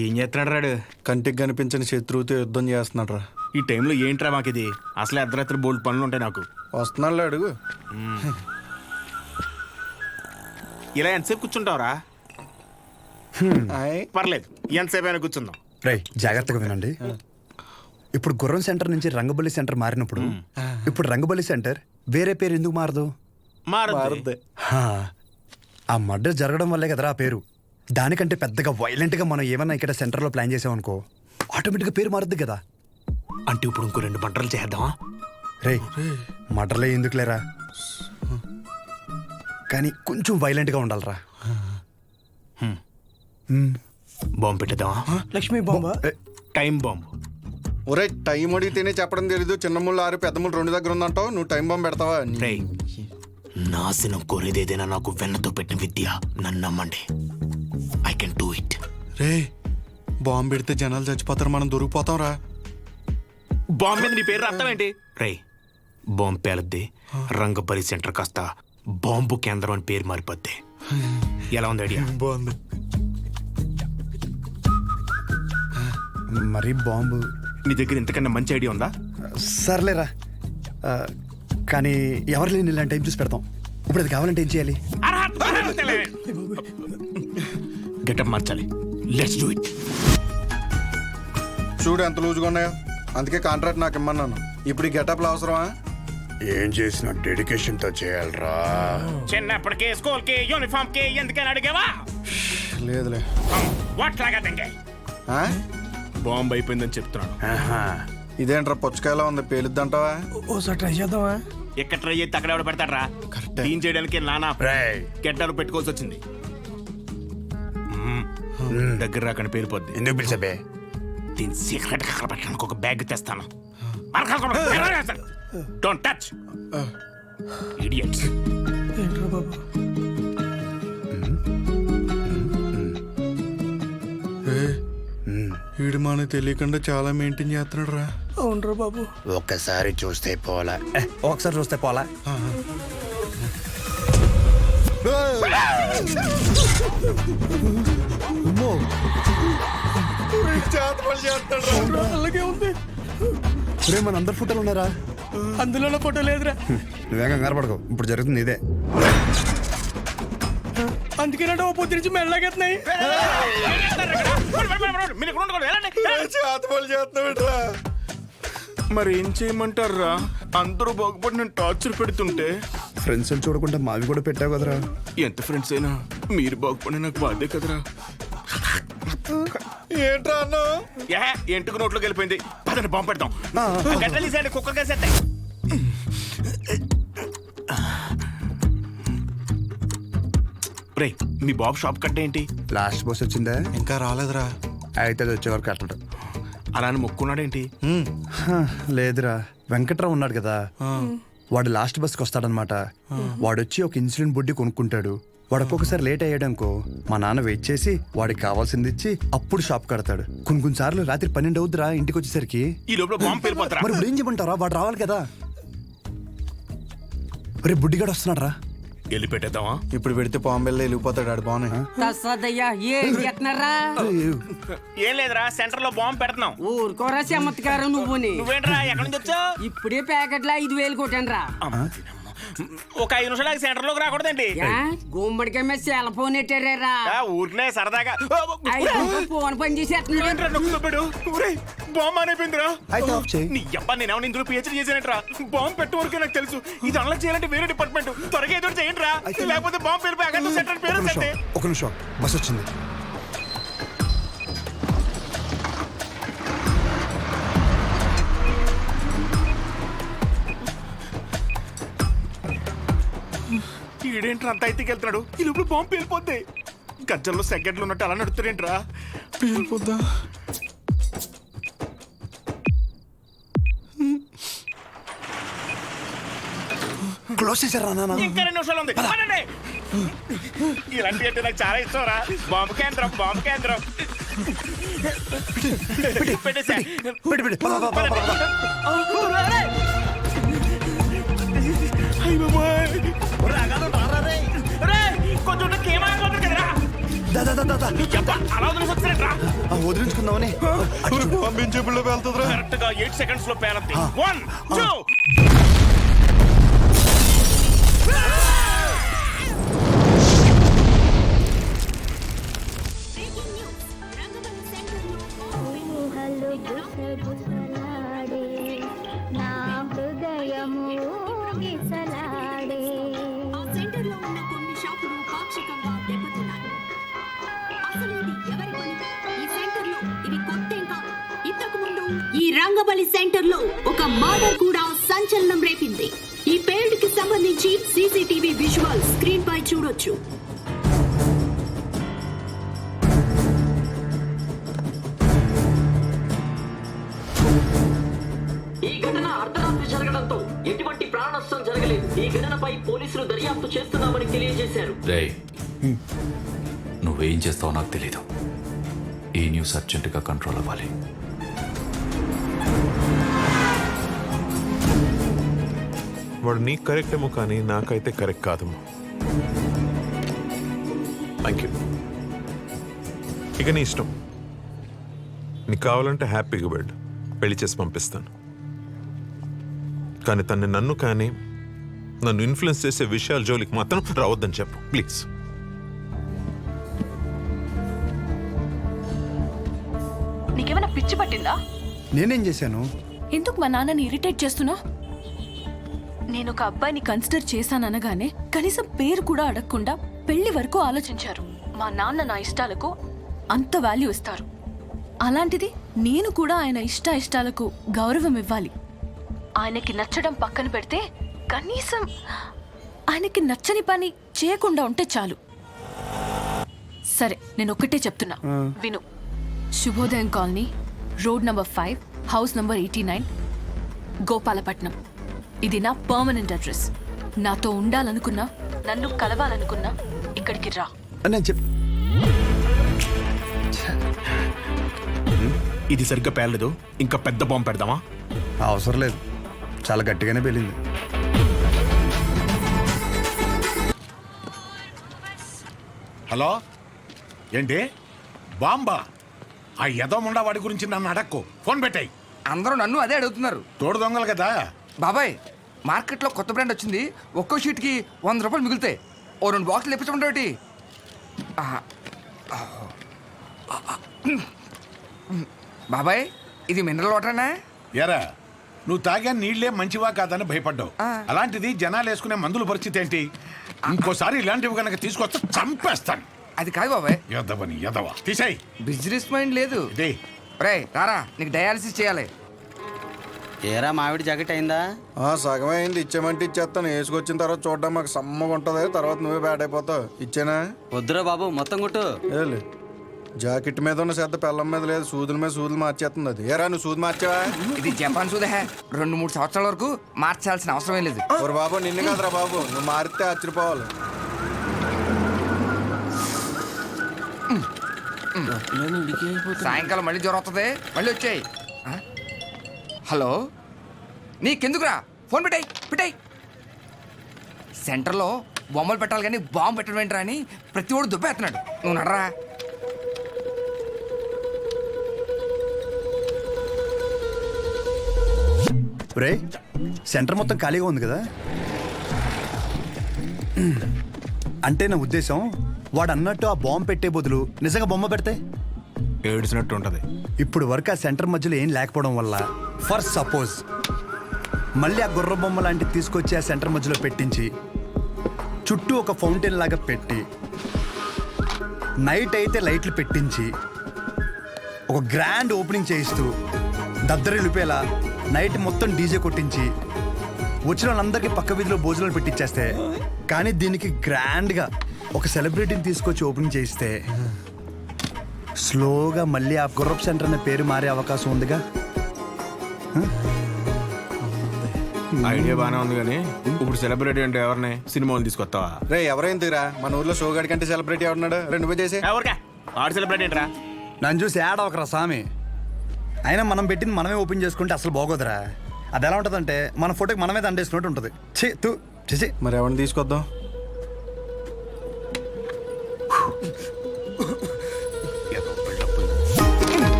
ఏం చేస్తున్నాడు రాడు? కంటికి కనిపించని శత్రువుతో యుద్ధం చేస్తున్నాడు రా. ఈ టైంలో ఏంట్రా మాకిది? అసలే అర్ధరాత్రి బోల్డ్ పనులు ఉంటాయి నాకు. వస్తున్నాడు అడుగు. ఇలా ఎంతసేపు కూర్చుంటావురా? పర్లేదు, ఎంతసేపు అయినా కూర్చుందాం. రై జాగ్రత్తగా వినండి. ఇప్పుడు గుర్రం సెంటర్ నుంచి రంగబలి సెంటర్ మారినప్పుడు ఇప్పుడు రంగబలి సెంటర్ వేరే పేరు ఎందుకు మారదు? మారుద్ది. ఆ మర్డర్ జరగడం వల్లే కదరా ఆ పేరు. దానికంటే పెద్దగా వైలెంట్గా మనం ఏమన్నా ఇక్కడ సెంటర్లో ప్లాన్ చేసామనుకో ఆటోమేటిక్గా పేరు మారుద్ది కదా. అంటే ఇప్పుడు ఇంకో 2 పంటలు చేద్దామా? రే మర్డర్లే ఎందుకు లేరా, కానీ కొంచెం వైలెంట్గా ఉండాలిరా. బాంబు పెట్టేద్దామా? లక్ష్మీ బాంబా? Time bomb. ఒరే టైం అడిగితేనే చెప్పడం తెలీదు. చిన్న ముళ్ళు 6 పెద్ద ముళ్ళు 2 దగ్గర ఉందంటావు. నువ్వు టైం బాంబు పెడతావా? రేయ్, నాశనం కోరేదేదైనా నాకు వెన్నతో పెట్టిన విద్య. నన్ను నమ్మండి, I can do it. Ray bomb పెడితే జనాలు చచ్చిపోతారు, మనం దొరికిపోతాం రా. బాంబు మీద నీ పేరు అర్థం ఏంటి? రేయ్, బాంబు పేలద్ది, రంగపల్లి సెంటర్ కాస్త బాంబు కేంద్రం అని పేరు మారిపోద్ది. ఎలా ఉంది ఐడియా? బాగుంది. మరి బాంబు నీ దగ్గర ఇంతకన్నా మంచి ఐడియా ఉందా? సర్లేరా, కానీ ఎవరు లేని ఇలాంటి టైం చూసి పెడతాం. ఇప్పుడు అది కావాలంటే ఏం చేయాలి? గెటప్ మార్చాలి. Let's do it. చూడు ఎంత లూజుగా ఉన్నాయో. అందుకే కాంట్రాక్ట్ నాకు ఇమ్మన్నాను. ఇప్పుడు ఈ గెటప్లు అవసరమా? ఏం చేసిన డెడికేషన్ తో చేయాలరా. చిన్నప్పటికే స్కూల్ కి యూనిఫామ్ కి ఎందుకని అడిగావా? లేదులే. వాట్ లాగా దంగే బాంబు అయిపోయిందని చెప్తున్నాను. ఇదేంట్రా పుచ్చకాయలా ఉంది, పేలుద్దంటావా? ఓసారి ట్రై చేద్దామా? ఎక్కడ ట్రై చేస్తే అక్కడ ఎవడ పెడతాడరా? క్లీన్ చేయడానికి నానా గెడ్డలు పెట్టుకోవాల్సి వచ్చింది. దగ్గర రాకని పేలిపోద్ది. ఎందుకు పిలిచబే? దీని సీక్రెట్ అక్కడ పెట్టడానికి ఒక బ్యాగ్ తెస్తాను. Don't touch idiots. ఏంట్రా బాబు? వీడు మనకు తెలియకుండా చాలా మెయింటైన్ చేస్తున్నాడు రా. అవునరా బాబు. ఒక్కసారి చూస్తే పోలా, ఒకసారి చూస్తే పోలా. అలాగే ఉంది. రే మన అందరు ఫోటోలు ఉన్నారా? అందులో ఫోటో లేదురా. నువ్వేం కంగారు పడకు, ఇప్పుడు జరుగుతుంది ఇదే. అందుకేనంటే ఓ పొద్దు నుంచి మెల్లగెత్తున్నాయి. మరి ఏం చేయమంటారా? అందరూ బాగుపడి నేను టార్చర్ పెడుతుంటే ఫ్రెండ్స్ చూడకుండా మావి కూడా పెట్టావు కదరా. ఎంత ఫ్రెండ్స్ అయినా మీరు బాగుపడి నాకు బాధే కదరా. ఏంట్రా అన్న ఎంటుకు నోట్లోకి వెళ్ళిపోయింది. పదని బాంబు పెడతాం. గడ్డలు తీసేయండి, కుక్కలు కేసేస్తాయి. రే మీ బాబు షాప్ కట్ట ఏంటి? లాస్ట్ బస్ వచ్చిందా? ఇంకా రాలేదురా. అయితే అది వచ్చే వరకు అట్లా అలా అని మొక్కున్నాడేంటి? లేదురా, వెంకట్రావు ఉన్నాడు కదా, వాడు లాస్ట్ బస్కి వస్తాడనమాట. వాడొచ్చి ఒక ఇన్సులిన్ బుడ్డి కొనుక్కుంటాడు. వాడు ఒక్కొక్కసారి లేట్ అయ్యాడనుకో మా నాన్న వెయిట్ చేసి వాడికి కావాల్సింది ఇచ్చి అప్పుడు షాప్ కడతాడు. కొన్ని సార్లు రాత్రి 12 అవుద్దిరా ఇంటికి వచ్చేసరికి. ఈ లోపల బాంబు పేలిపోతారా? మరి ఇప్పుడు ఏం చెప్పంటారా? వాడు రావాలి కదా. రే బుడ్డిగాడు వస్తున్నాడు రా. వెళ్ళి పెట్టేద్దామా? ఇప్పుడు పెడితే పాంబెల్లో వెళ్ళిపోతాడు. ఆడు బాగున్నాయి. ఏం లేదురా, సెంటర్ లో బాంబు పెడుతున్నాం. ఊరుకోరా చమత్కారం నువ్వేంట్రా ఎక్కడి నుంచి వచ్చావు? ఇప్పుడే ప్యాకెట్లో 5,000 కొట్టాను రా. ఒక 5 నిమిషాలు సెంటర్ లోకి రాకూడదండి. గుమ్మడికాయ మీద సెల్ ఫోన్ ఎట్టారా? ఊరినే సరదాగా ఫోన్ పని చేసేస్తున్నాడు. బాంబు అయిపోయిందిరా. నీ అబ్బా నేనేమన్నా ఇందులో పిహెచ్డీ చేశానంటరా. బాంబు పెట్టే వరకే నాకు తెలుసు. ఇది అలా చేయాలంటే వేరే డిపార్ట్మెంట్. త్వరగా ఏదో చేయండి రా, లేకపోతే బాంబు పేరు సెంటర్ పేరు. ఒక నిమిషం, బస్ వచ్చింది. ఈడేంట్రా అంత అయితే వెళ్తున్నాడు? ఈ లోపల బాంబు పేలిపోద్ది. గజ్జల్లో సెకండ్లు ఉన్నట్టు అలా నడుస్తాడేంట్రా? పేలిపోద్దా? క్లోజ్ చేశారా నాన్న? ఇంకా 2 నిమిషాలు ఉంది. ఇలాంటి అంటే నాకు చాలా ఇష్టం రా. బాంబు కేంద్రం, బాంబు కేంద్రం. పెట్టేసా. కొంచెం కేమాయిపోతుంది కదరా. నీ అబ్బ అలా వదిలేసి వస్తారేంట్రా? వదిలించుకుందామని పంపించేపుల్లో వెళ్తుందిరా. కరెక్ట్ గా 8 సెకండ్స్ లో పేరంతి 1 2 ఊహలు గుసగుసలాడే, నా హృదయము గిసలాడే. ఆ సెంటర్లో ఉన్న కొన్ని షాపులు పాక్షికంగా దెబ్బతిన్నాయి. అసలు ఇది ఎవరి పని? ఈ సెంటర్లో ఇది కొత్తేం కాదు. ఇంతకు ముందు ఈ రంగబలి సెంటర్లో ఒక మర్డర్ కూడా సంచలనం రేపింది. ఈ పేల్డ్ కి సంబంధించి సీసీటీవీ విజువల్ స్క్రీన్ పై చూడొచ్చు. ఈ ఘటన అర్ధరాత్రి జరగడంతో ఎటువంటి ప్రాణ నష్టం జరగలేదు. ఈ ఘటనపై పోలీసులు దర్యాప్తు చేస్తున్నామని తెలియజేశారు. రేయ్ నువ్వేం చేస్తావో నాకు తెలీదు. ఈ న్యూస్ అర్జెంటుగా కంట్రోల్ అవ్వాలి. వాడు నీకు కరెక్ట్ ఏమో కానీ నాకైతే కరెక్ట్ కాదేమో. Thank you. ఇక నీ ఇష్టం. నీకు కావాలంటే హ్యాపీగా వెళ్ళు, పెళ్లి చేసి పంపిస్తాను. కానీ తన్ని నన్ను ఇన్ఫ్లుయెన్స్ చేసే విషయాల జోలికి మాత్రం రావద్దని చెప్పు ప్లీజ్. నీకేమైనా పిచ్చి పట్టిందా? నేనేం చేశాను? ఎందుకు మా నాన్నని ఇరిటేట్ చేస్తున్నా? నేను ఒక అబ్బాయిని కన్సిడర్ చేశాననగానే కనీసం పేరు కూడా అడగకుండా పెళ్లి వరకు ఆలోచించారు. మా నాన్న నా ఇష్టాలకు అంత వాల్యూ ఇస్తారు. అలాంటిది నేను కూడా ఆయన ఇష్టాలకు గౌరవం ఇవ్వాలి. ఆయనకి నచ్చడం పక్కన పెడితే కనీసం ఆయనకి నచ్చని పని చేయకుండా ఉంటే చాలు. సరే, నేను ఒక్కటే చెప్తున్నా, విను. శుభోదయం colony, road number 5, house number 89, Gopalapatnam. ఇది నా పర్మనెంట్ అడ్రస్. నాతో ఉండాలనుకున్నా, నన్ను కలవాలనుకున్నా ఇక్కడికి రా. నేను చెప్ ఇది సరిగ్గా పేర్లేదు, ఇంకా పెద్ద బాంబు పెడదామా? అవసరం లేదు, చాలా గట్టిగానే పేలింది. హలో, ఏంటి బాంబా? ఆ యదోముండా వాడి గురించి నన్ను అడక్కు, ఫోన్ పెట్టాయి. అందరూ నన్ను అదే అడుగుతున్నారు. తోడు దొంగలు కదా. బాబాయ్, మార్కెట్లో కొత్త బ్రాండ్ వచ్చింది. ఒక్కో షీట్కి 100 రూపాయలు మిగులుతాయి. ఓ 2 బాక్సులు ఇప్పించమంటే. బాబాయ్, ఇది మినరల్ వాటరేనా? ఎరా, నువ్వు తాగా నీళ్లే మంచివా కాదని భయపడ్డావు. అలాంటిది జనాలు వేసుకునే మందుల పరిస్థితి ఏంటి? ఇంకోసారి ఇలాంటివి కనుక తీసుకొస్తే చంపేస్తాను. అది కాదు బాబాయ్. యదవని యదవ, తీసేయ్. బిజినెస్ మైండ్ లేదు. ఇదే రే రారా, నీకు డయాలసిస్ చేయాలి. ఏరా మామిడి జాకెట్ అయిందా? సగమే అయింది, ఇచ్చేమంటే ఇచ్చేస్తాను. వేసుకొచ్చిన తర్వాత చూడడం మాకు సమ్మగా ఉంటుంది. తర్వాత నువ్వే బ్యాడ్ అయిపోతావు. ఇచ్చేనా? వద్దురా బాబు, మొత్తం కొట్టు. ఏలే, జాకెట్ మీద ఉన్న శ్రద్ధ పెళ్ళం మీద లేదు. సూదుల మీద సూదులు మార్చేస్తుంది అది. ఏరా, నువ్వు సూది మార్చావా? ఇది జపాన్ సూదే. 2-3 సంవత్సరాల వరకు మార్చాల్సిన అవసరం లేదు. ఓరు బాబు, నిన్ను కాదురా బాబు, నువ్వు మారితే ఆశ్చర్యపోవాలి. సాయంకాలం మళ్ళీ జ్వరం వస్తుంది, మళ్ళీ వచ్చాయి. హలో, నీకెందుకురా? ఫోన్ పెట్టాయి. సెంటర్లో బొమ్మలు పెట్టాలి కానీ బాంబు పెట్టడం ఏంట్రా అని ప్రతి ఓడు దుబ్బేస్తున్నాడు. నువ్వు నడరా. రే, సెంటర్ మొత్తం ఖాళీగా ఉంది కదా. అంటే నా ఉద్దేశం, వాడు అన్నట్టు ఆ బాంబు పెట్టే బదులు నిజంగా బొమ్మ పెడితే ఏడ్చినట్టు ఉంటది. ఇప్పుడు వరకు ఆ సెంటర్ మధ్యలో ఏం లేకపోవడం వల్ల, ఫర్ సపోజ్ మళ్ళీ ఆ గుర్ర బొమ్మ లాంటివి తీసుకొచ్చి ఆ సెంటర్ మధ్యలో పెట్టించి చుట్టూ ఒక ఫౌంటైన్ లాగా పెట్టి నైట్ అయితే లైట్లు పెట్టించి ఒక గ్రాండ్ ఓపెనింగ్ చేయిస్తూ దద్దరిల్లిపోయేలా నైట్ మొత్తం డీజే కొట్టించి వచ్చిన వాళ్ళందరికీ పక్క వీధిలో భోజనాలు పెట్టించేస్తే, కానీ దీనికి గ్రాండ్గా ఒక సెలబ్రిటీని తీసుకొచ్చి ఓపెనింగ్ చేయిస్తే స్లోగా మళ్ళీ ఆ గుర్రప్ సెంటర్ అనే పేరు మారే అవకాశం ఉందిగా. ఐడియా బానే ఉంది కానీ ఇప్పుడు సెలబ్రిటీ అంటే ఎవరిని? సినిమాలు తీసుకొస్తావా? రే, ఎవరైందిరా మన ఊర్లో షోగాడి కంటే సెలబ్రిటీ ఎవరున్నాడు? నువ్వే చేసే. ఎవరికా ఆడు సెలబ్రిటీ ఏంట్రా? నన్ను చూసి యాడ్ అవకరా స్వామి. అయినా మనం పెట్టింది మనమే ఓపెన్ చేసుకుంటే అసలు బాగోదురా. అది ఎలా ఉంటుందంటే మన ఫోటోకి మనమే దండేసినట్టు ఉంటుంది. చేసి మరి ఎవరిని తీసుకొద్దాం?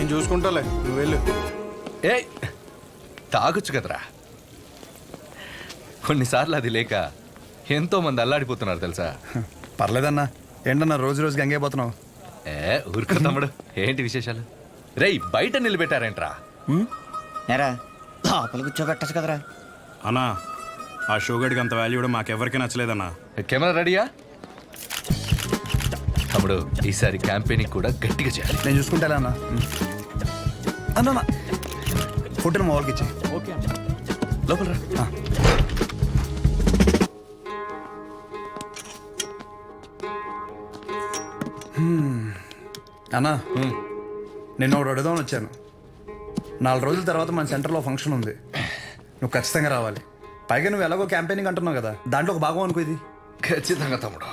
నేను చూసుకుంటాలే నువ్వు వెళ్ళు. ఏ తాగొచ్చు కదరా. కొన్నిసార్లు అది లేక ఎంతో మంది అల్లాడిపోతున్నారు తెలుసా. పర్లేదన్నా, ఏంటన్నా రోజు రోజుకి ఎంగైపోతున్నావు? ఊరుకో తమ్ముడు. ఏంటి విశేషాలు? రేయ్ బయట నిలబెట్టారేంట్రా? ఎరా లోపల కూర్చోబెట్టచ్చు కదరా. అన్నా ఆ షోగడికి అంత వాల్యూ కూడా మాకెవరికి నచ్చలేదన్నా. కెమెరా రెడీయా? తమ్ముడు ఈసారి క్యాంపెయినింగ్ కూడా గట్టిగా చేయాలి. నేను చూసుకుంటా అన్న. అన్న ఫోటోను మా వాళ్ళకి ఇచ్చి. ఓకే లోపల రా. అన్నా నిన్న ఒకటి అడుగుదామని వచ్చాను. 4 రోజుల తర్వాత మన సెంటర్లో ఫంక్షన్ ఉంది, నువ్వు ఖచ్చితంగా రావాలి. పైగా నువ్వు ఎలాగో క్యాంపెయినింగ్ అంటున్నావు కదా, దాంట్లో ఒక భాగం అనుకో ఇది. ఖచ్చితంగా తమ్ముడు.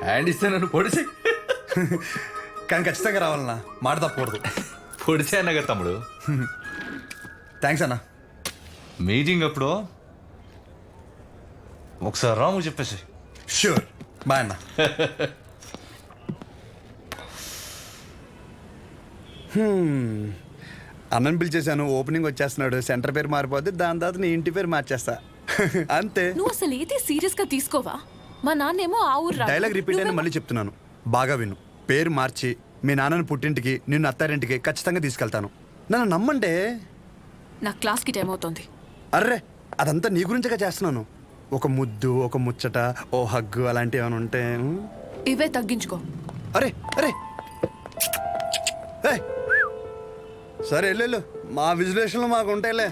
హ్యాండ్ ఇస్తే నన్ను పొడిసే. కానీ ఖచ్చితంగా రావాలన్నా, మాట తప్పకూడదు. పొడిసే అన్నగా తమ్ముడు. థ్యాంక్స్ అన్నా. మీటింగ్ అప్పుడు ఒకసారి రాము చెప్పేసి. షూర్, బాయ్ అన్న. అన్నని పిలిచేశాను, ఓపెనింగ్ వచ్చేస్తున్నాడు. సెంటర్ పేరు మారిపోద్ది, దాని తర్వాత నీ ఇంటి పేరు మార్చేస్తా. అంతే. నువ్వు అసలు ఏది సీరియస్ గా తీసుకోవా? మా నాన్నేమో ఆ ఊరు డైలాగ్ రిపీట్ అయినా మళ్ళీ చెప్తున్నాను, బాగా విను. పేరు మార్చి మీ నాన్నని పుట్టింటికి, నిన్ను అత్తారింటికి ఖచ్చితంగా తీసుకెళ్తాను. నన్ను నమ్మంటే. నా క్లాస్కి టైం అవుతుంది. అర్రే అదంతా నీ గురించిగా చేస్తున్నాను. ఒక ముద్దు, ఒక ముచ్చట, ఓ హగ్గు అలాంటివి ఏమైనా ఉంటే. ఇవే తగ్గించుకో. అరే అరే సరే వెళ్ళు, మా విజులేషన్లో మాకు ఉంటాయిలే.